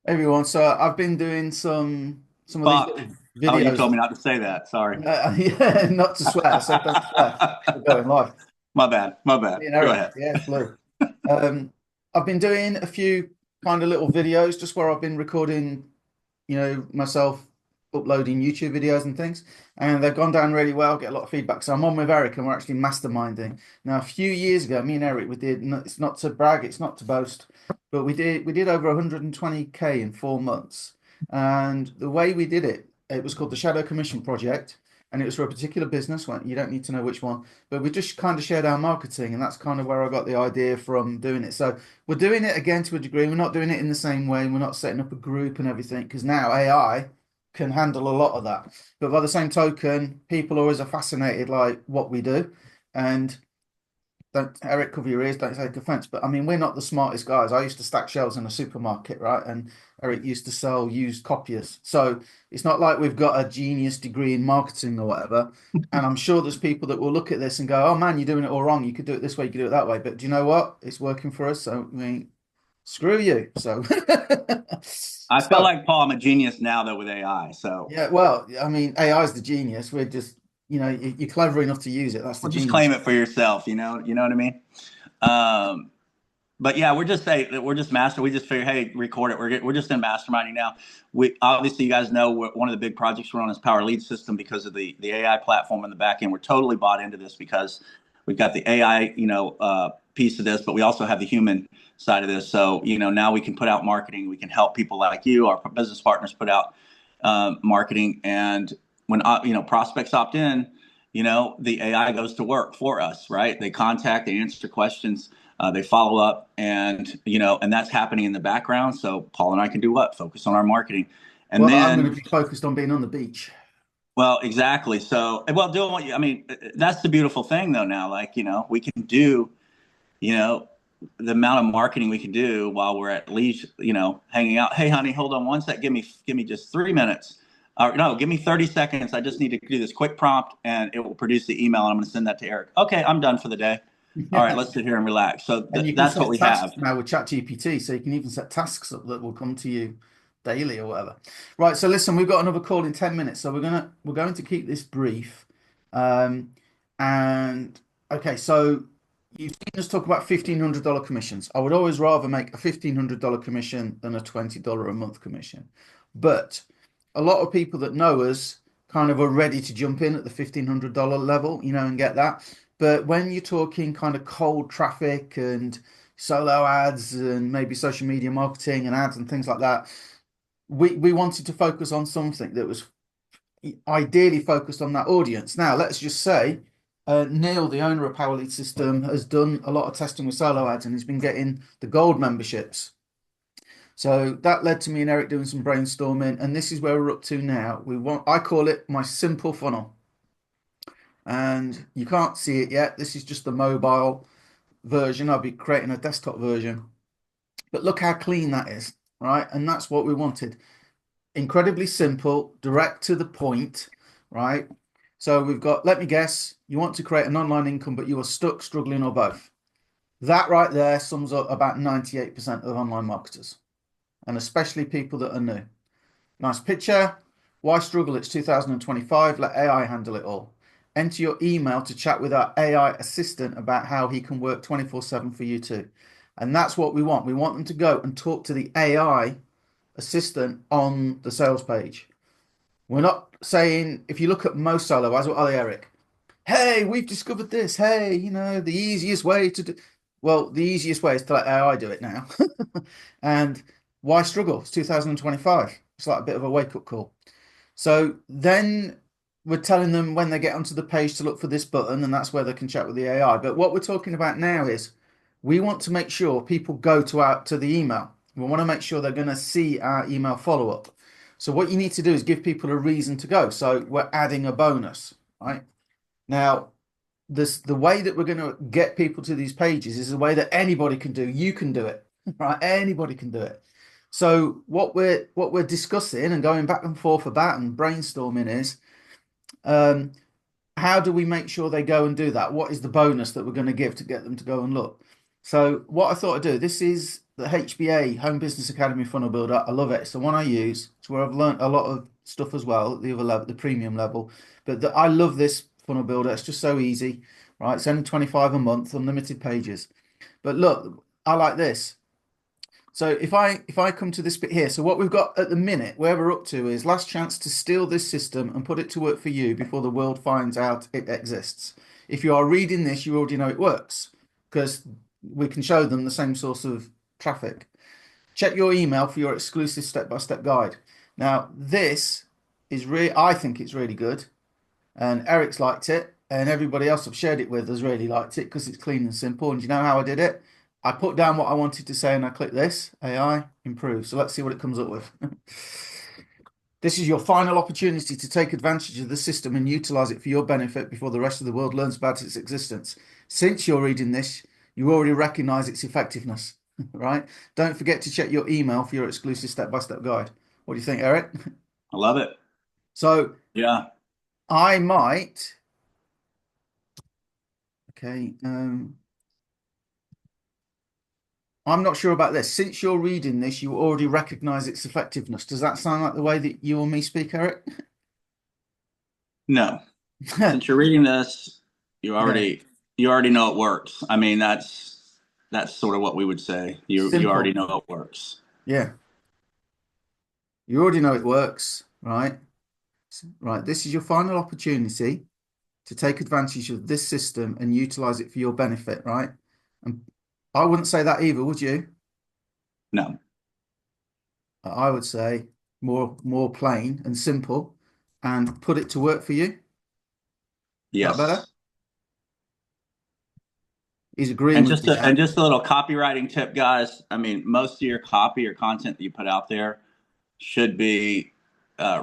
Everyone, so I've been doing some of these Fuck. little Oh, you told videos. me not to say that. Sorry. Yeah, not to swear. I said don't swear. We're going live. My bad. My bad. Me and Go Eric. ahead. Yeah, it's blue. Um, I've been doing a few kind of little videos just where I've been recording, myself uploading YouTube videos and things, and they've gone down really well. Get a lot of feedback. So I'm on with Eric, and we're actually masterminding. Now, a few years ago, me and Eric, we did. It's not to brag, it's not to boast, but we did over 120K in 4 months, and the way we did it, it was called the Shadow Commission Project, and it was for a particular business. Well, you don't need to know which one, but we just kind of shared our marketing, and that's kind of where I got the idea from doing it. So we're doing it again to a degree. We're not doing it in the same way. We're not setting up a group and everything because now AI can handle a lot of that. But by the same token, people always are fascinated like what we do. And don't, Eric, cover your ears, don't take offense. But I mean, we're not the smartest guys. I used to stack shelves in a supermarket, right? And Eric used to sell used copiers. So it's not like we've got a genius degree in marketing or whatever. And I'm sure there's people that will look at this and go, oh man, you're doing it all wrong. You could do it this way, you could do it that way. But do you know what? It's working for us. So I mean, screw you. So I feel so like Paul, I'm a genius now though with AI. So yeah, well, I mean, AI is the genius. We're just, you're clever enough to use it. That's the well, just genius. claim it for yourself. You know what I mean? Um, but yeah, we're just master. We just figure, hey, record it. We're just in masterminding now. We obviously, you guys know, one of the big projects we're on is Power Lead System because of the AI platform in the back end. We're totally bought into this because we've got the AI piece of this, but we also have the human side of this. So now we can put out marketing. We can help people like you, our business partners, put out marketing. And when prospects opt in, the AI goes to work for us, right? They contact, they answer questions, they follow up, and and that's happening in the background. So Paul and I can do what? Focus on our marketing, and Well, I'm going then, to be focused on being on the beach. well, exactly. So, well, doing what I mean, that's the beautiful thing, though. Now, like we can do, you know, the amount of marketing we can do while we're at least, hanging out. Hey, honey, hold on one sec. Give me just 3 minutes. No, give me 30 seconds. I just need to do this quick prompt, and it will produce the email, and I'm going to send that to Eric. Okay, I'm done for the day. All right, Yeah. let's sit here and relax. So And you can that's what set we tasks have. now with ChatGPT, so you can even set tasks up that will come to you daily or whatever. Right, so listen, we've got another call in 10 minutes, so we're going to keep this brief. Um, and okay, so you've seen us talk about $1,500 commissions. I would always rather make a $1,500 commission than a $20 a month commission. But a lot of people that know us kind of are ready to jump in at the $1,500 level, and get that. But when you're talking kind of cold traffic and solo ads and maybe social media marketing and ads and things like that, we wanted to focus on something that was ideally focused on that audience. Now, let's just say Neil, the owner of Power Lead System, has done a lot of testing with solo ads and he's been getting the gold memberships. So that led to me and Eric doing some brainstorming, and this is where we're up to now. I call it my simple funnel, and you can't see it yet. This is just the mobile version. I'll be creating a desktop version. But look how clean that is, right? And that's what we wanted. Incredibly simple, direct to the point, right? So we've got, let me guess, you want to create an online income, but you are stuck, struggling, or both. That right there sums up about 98% of online marketers, and especially people that are new. Nice picture. Why struggle? It's 2025. Let AI handle it all. Enter your email to chat with our AI assistant about how he can work 24/7 for you too. And that's what we want. We want them to go and talk to the AI assistant on the sales page. We're not saying, if you look at most solo ads, what are they, Eric? Hey, we've discovered this. Hey, the easiest way to do. Well, the easiest way is to let AI do it now. And why struggle? It's 2025. It's like a bit of a wake-up call. So then we're telling them when they get onto the page to look for this button, and that's where they can chat with the AI. But what we're talking about now is we want to make sure people go to the email. We want to make sure they're going to see our email follow-up. So what you need to do is give people a reason to go. So we're adding a bonus, right? Now, the way that we're going to get people to these pages is a way that anybody can do. You can do it, right? Anybody can do it. So what we're discussing and going back and forth about and brainstorming is um, how do we make sure they go and do that? What is the bonus that we're going to give to get them to go and look? So what I thought I'd do, this is the HBA Home Business Academy Funnel Builder. I love it. It's the one I use. It's where I've learned a lot of stuff as well at the other level, the premium level. But I love this funnel builder. It's just so easy, right? It's only 25 a month, unlimited pages. But look, I like this. So if I come to this bit here, so what we've got at the minute, where we're up to is last chance to steal this system and put it to work for you before the world finds out it exists. If you are reading this, you already know it works because we can show them the same source of traffic. Check your email for your exclusive step-by-step guide. Now, this is I think it's really good, and Eric's liked it, and everybody else I've shared it with has really liked it because it's clean and simple. And do you know how I did it? I put down what I wanted to say and I click this, AI, improve. So let's see what it comes up with. This is your final opportunity to take advantage of the system and utilize it for your benefit before the rest of the world learns about its existence. Since you're reading this, you already recognize its effectiveness, right? Don't forget to check your email for your exclusive step-by-step guide. What do you think, Eric? I love it. So Yeah. I might, okay, I'm not sure about this. Since you're reading this, you already recognize its effectiveness. Does that sound like the way that you or me speak, Eric? No. Since you're reading this, you Yeah, already you already know it works. I mean, that's sort of what we would say. You already simple. know it works. Yeah, you already know it works, right? Right, this is your final opportunity to take advantage of this system and utilize it for your benefit, right? And I wouldn't say that either, would you? No. I would say more plain and simple and put it to work for you. Is that better? Yes. He's agreeing with me And now. just a little copywriting tip, guys. I mean, most of your copy or content that you put out there should be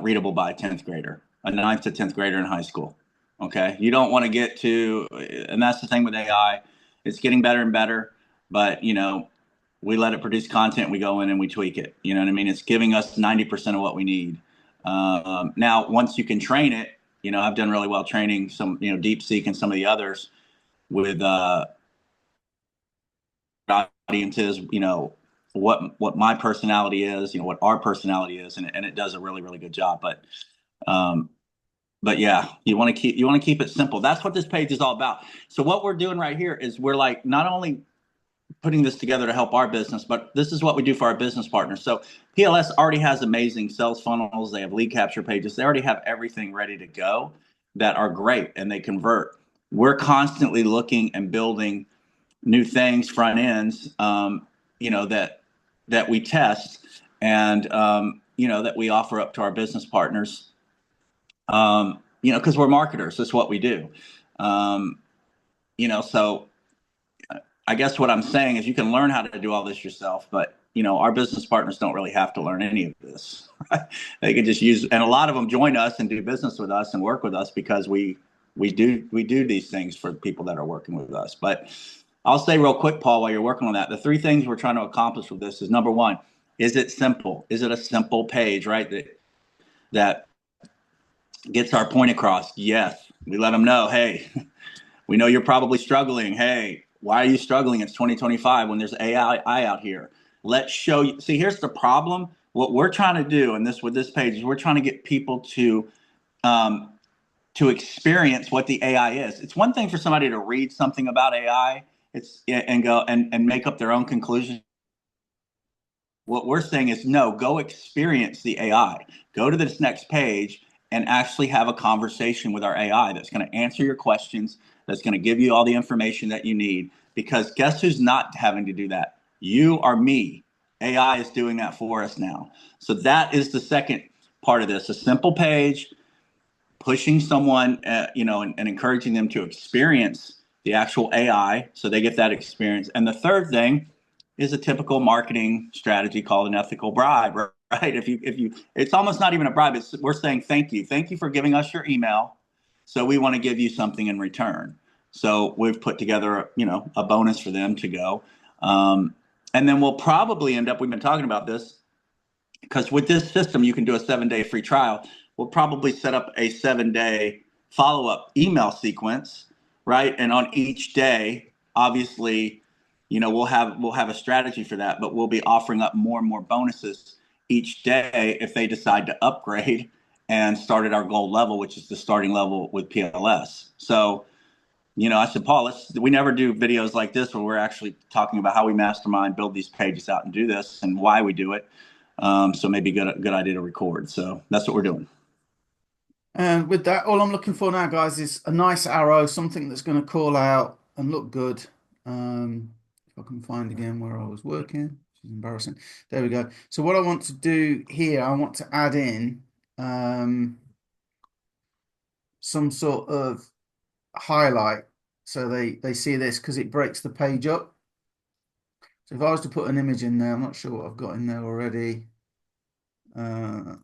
readable by a 10th grader, a ninth to 10th grader in high school. Okay. You don't want to get to, and that's the thing with AI, it's getting better and better, but we let it produce content, we go in and we tweak it. You know what I mean? It's giving us 90% of what we need. Now, once you can train it, I've done really well training some, DeepSeek and some of the others with audiences, what my personality is, what our personality is, and it does a really, really good job. Um, but yeah, you want to keep it simple. That's what this page is all about. So what we're doing right here is we're like not only putting this together to help our business, but this is what we do for our business partners. So PLS already has amazing sales funnels. They have lead capture pages. They already have everything ready to go that are great and they convert. We're constantly looking and building new things, front ends, that we test and that we offer up to our business partners. Because we're marketers, that's what we do. Um, so I guess what I'm saying is you can learn how to do all this yourself, but our business partners don't really have to learn any of this. Right? They can just use, and a lot of them join us and do business with us and work with us because we do these things for people that are working with us. But I'll say real quick, Paul, while you're working on that, the three things we're trying to accomplish with this is number one, is it simple? Is it a simple page, right? That gets our point across. Yes, we let them know, hey, we know you're probably struggling. Hey, why are you struggling? It's 2025 when there's AI out here. Let's show you. See, here's the problem. What we're trying to do, and this with this page, is we're trying to get people um, to experience what the AI is. It's one thing for somebody to read something about AI, and go and make up their own conclusions. What we're saying is no, go experience the AI. Go to this next page and actually have a conversation with our AI that's going to answer your questions, that's going to give you all the information that you need. Because guess who's not having to do that? You or me. AI is doing that for us now. So that is the second part of this, a simple page, pushing someone, and encouraging them to experience the actual AI so they get that experience. And the third thing is a typical marketing strategy called an ethical bribe, right? If you, it's almost not even a bribe. We're saying thank you for giving us your email, so we want to give you something in return. So we've put together, a bonus for them to go, and then we'll probably end up. We've been talking about this because with this system, you can do a 7-day free trial. We'll probably set up a 7-day follow up email sequence, right? And on each day, obviously, we'll have a strategy for that, but we'll be offering up more and more bonuses each day if they decide to upgrade and start at our gold level, which is the starting level with PLS. So, I said, Paul, we never do videos like this where we're actually talking about how we mastermind, build these pages out and do this and why we do it. So maybe good idea to record. So that's what we're doing. And with that, all I'm looking for now, guys, is a nice arrow, something that's going to call out and look good. If I can find again where I was working, which is embarrassing. There we go. So what I want to do here, I want to add in some sort of highlight so they see this because it breaks the page up. So if I was to put an image in there, I'm not sure what I've got in there already. I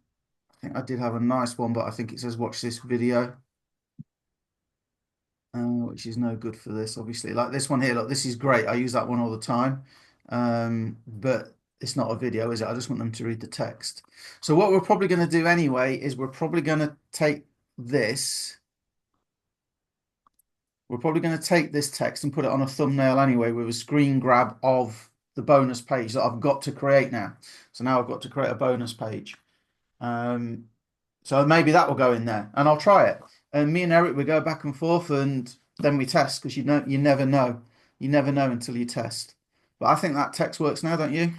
think I did have a nice one, but I think it says watch this video. Which is no good for this, obviously. Like this one here, look, this is great. I use that one all the time. But it's not a video, is it? I just want them to read the text. So what we're probably going to do anyway is we're probably going to take this. We're probably going to take this text and put it on a thumbnail anyway with a screen grab of the bonus page that I've got to create now. So now I've got to create a bonus page. So maybe that will go in there and I'll try it. And me and Eric, we go back and forth and then we test because you never know. You never know until you test. But I think that text works now, don't you?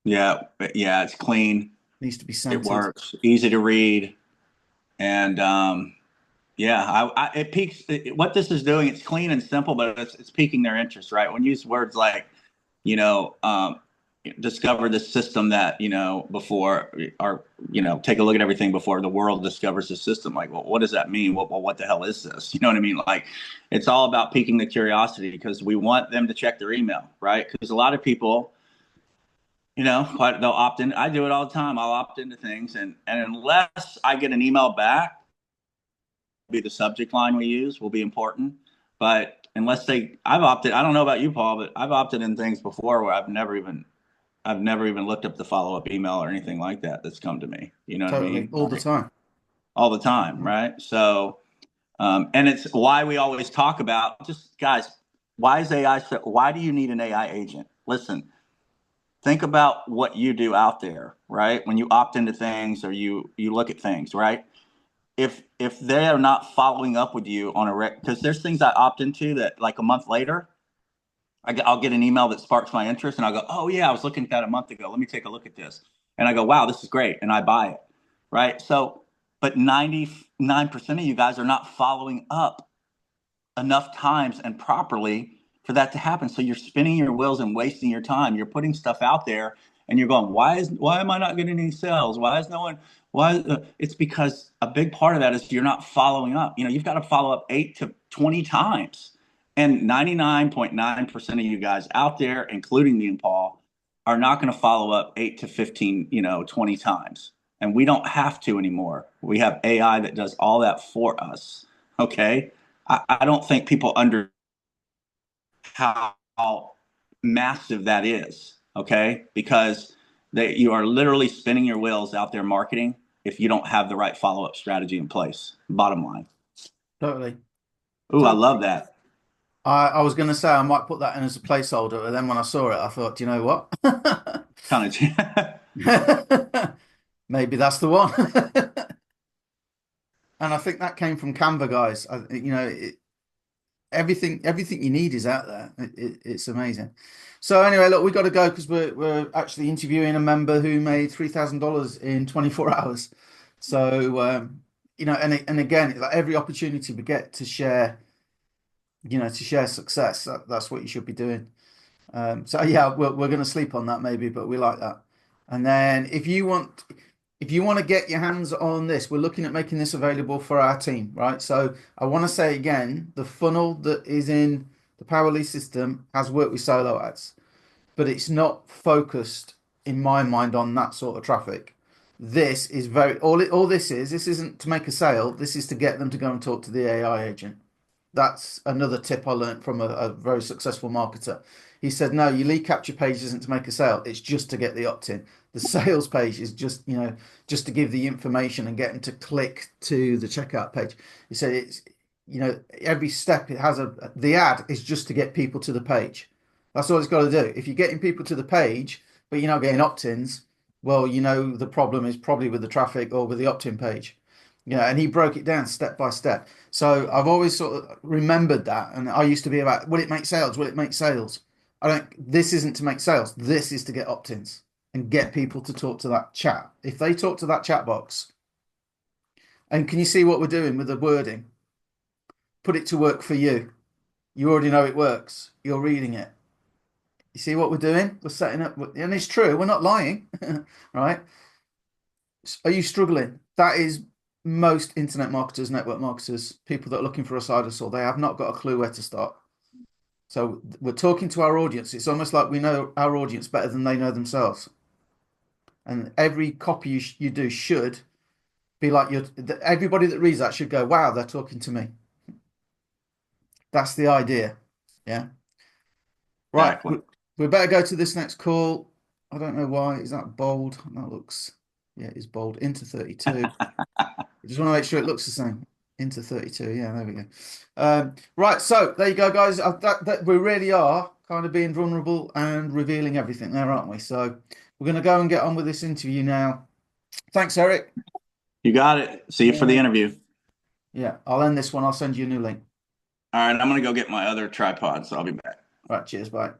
Yeah. Yeah. It's clean. Needs to be It centered. works. Easy to read. And, yeah, it piques what this is doing. It's clean and simple, but it's piquing their interest, right? When you use words like, you know, um, discover the system that before, or take a look at everything before the world discovers the system. Like, well, what does that mean? What the hell is this? You know what I mean? Like, it's all about piquing the curiosity because we want them to check their email, right? Because a lot of people, they'll opt in. I do it all the time. I'll opt into things, and unless I get an email back, be the subject line we use will be important. But I've opted. I don't know about you, Paul, but I've opted in things before where I've never even looked up the follow up email or anything like that that's come to me. You know what I Totally. mean? All the time. All the time, right? So, and it's why we always talk about just guys. Why is AI? Why do you need an AI agent? Listen, think about what you do out there, right? When you opt into things or you look at things, right? If they are not following up with you on because there's things I opt into that like a month later I'll get an email that sparks my interest and I'll go, oh yeah, I was looking at that a month ago. Let me take a look at this. And I go, wow, this is great. And I buy it. Right. So, but 99% of you guys are not following up enough times and properly for that to happen. So you're spinning your wheels and wasting your time. You're putting stuff out there and you're going, why am I not getting any sales? Why is no one, why? It's because a big part of that is you're not following up. You've got to follow up 8 to 20 times. And 99.9% of you guys out there, including me and Paul, are not going to follow up 8 to 15, 20 times. And we don't have to anymore. We have AI that does all that for us. Okay. I don't think people under how massive that is. Okay. Because you are literally spinning your wheels out there marketing if you don't have the right follow up strategy in place. Bottom line. Totally. Ooh, I Totally. love that. I was going to say I might put that in as a placeholder, but then when I saw it, I thought, you know what? Kind of. Maybe that's the one. And I think that came from Canva, guys. Everything you need is out there. It's amazing. So anyway, look, we got to go because we're actually interviewing a member who made $3,000 in 24 hours. So and again, like every opportunity we get to share, to share success, that's what you should be doing. So yeah, we're going to sleep on that maybe, but we like that. And then if you want to get your hands on this, we're looking at making this available for our team, right? So I want to say again, the funnel that is in the Powerly system has worked with solo ads, but it's not focused in my mind on that sort of traffic. This is all this isn't to make a sale. This is to get them to go and talk to the AI agent. That's another tip I learned from a very successful marketer. He said, no, your lead capture page isn't to make a sale. It's just to get the opt-in. The sales page is just to give the information and get them to click to the checkout page. He said every step it has the ad is just to get people to the page. That's all it's got to do. If you're getting people to the page, but you're not getting opt-ins, well, the problem is probably with the traffic or with the opt-in page. And he broke it down step by step. So I've always sort of remembered that. And I used to be about, will it make sales? Will it make sales? I don't, this isn't to make sales. This is to get opt-ins and get people to talk to that chat. If they talk to that chat box, and can you see what we're doing with the wording? Put it to work for you. You already know it works. You're reading it. You see what we're doing? We're setting up, and it's true. We're not lying, right? Are you struggling? That is most internet marketers, network marketers, people that are looking for a side hustle. They have not got a clue where to start. So we're talking to our audience. It's almost like we know our audience better than they know themselves. And every copy you do should be like everybody that reads that should go, wow, they're talking to me. That's the idea. Yeah. Right. Exactly. We better go to this next call. I don't know why. Is that bold? That looks, yeah, it's bold. Into 32. I just want to make sure it looks the same. Into 32. Yeah, there we go. Right. So there you go, guys. That we really are kind of being vulnerable and revealing everything there, aren't we? So we're going to go and get on with this interview now. Thanks, Eric. You got it. See you for the Yeah. interview. Yeah. I'll end this one. I'll send you a new link. All right, I'm gonna go get my other tripod, so I'll be back. Right. Cheers. Bye.